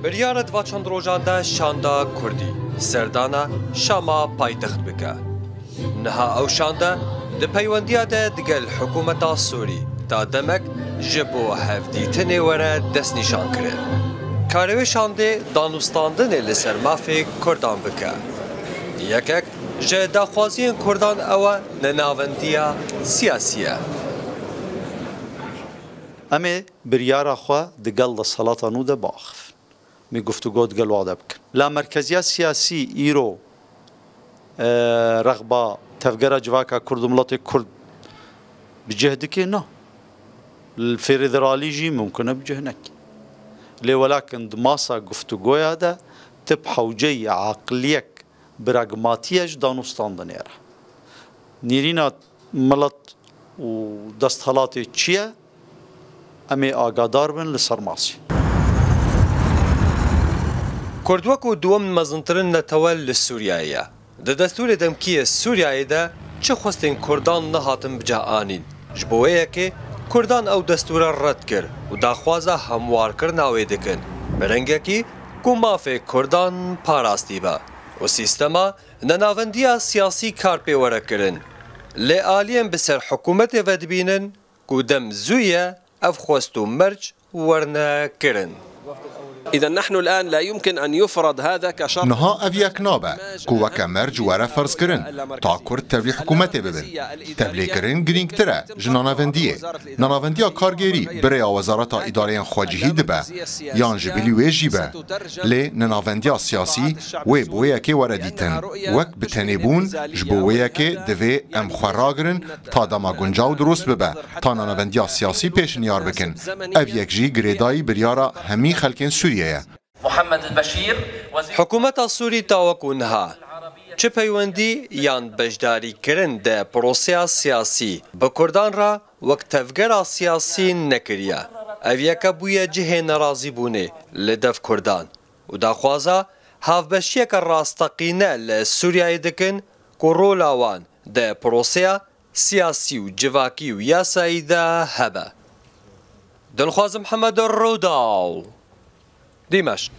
بریارە دوا چەند ڕۆژاندا شاندا کوردی سەردانە شاما پایتەخت بکە. نەها ئەو شاندە لە پەیوەندیادا دگەل حکوومەتا سووری تا دەمەک ji bo hevdîtinê were destnîşan kirin. Karewê şandê danûstandinê li ser mafê Kurdan bike. Yekek ji daxwaziyên Kurdan ew e nenavendiya siyasî ye. Em ê biryara xwe digel Deshelata nû de biaxivin. Mê guftûgo digel wade bikin. La merkeziya siyasî îro rexba tevgera civaka Kurd û miletê Kurd bi cih dike na. الفيدرالي جي ممكن بجهنك لي ولكن دماسا گفتگويا ده تب حوجي عقليك براغماتيج دانوستان دنيرا نيرينا ملت و دستهلاتي چيه امي آگادار بن لسرماسي كردوكو دوم مزنترن نتوال لسوريايا ده دستور دمكي سوريايا ده چه خواستين كردان نهاتن بجا آنين جبوهيه که Kurdan ew destûra red kir û daxwaza hemwarkirina wê dikin. Bi rengekî ku mafê Kurdan parastî be û sîstema nenavendiya siyasî kar pê were kirin. Lê aliyên bi ser hikûmetê ve dibînin ku dem zû ye ev xwest û merc werne kirin. إذا نحن الآن لا يمكن أن يفرض هذا كشرط. نها أفياك نابا كوكا مرج ورا فرض كرن تا كرد تبلي حكومتي ببن تبلي كرن جرينك ترى جنانا فندية نانا فندية كارجيري بريا وزارة إدارية خواجهي دبا يان جبلي ويجيبا لي نانا فندية سياسي وبويا كي ورا ديتن وك بتنبون جبويا كي دفي أم خراجرن تا دما جنجاو دروس ببا تا نانا فندية سياسي بيش نيار بكن أفيك جي جريداي بريارا همي خلكين سوريا محمد البشير حکومتا سووری تاوەکو نها چ پەیوەندی یان بەشداری کردن دە پرۆسەیا سیاسی بە کوردان را وەک تەڤگەرا سیاسی نەکریە. ئەڤ یەکە بوویە جihê nerazîbûnê li dev Kurdan û daxwaza havbeşiyeka rastaqîne li Sûriyayê dikin ku rola wan dê pîroseya siyasî û civakî û yasayî de hebe. Dilxwaz Mihemed Rûdaw Dimashq.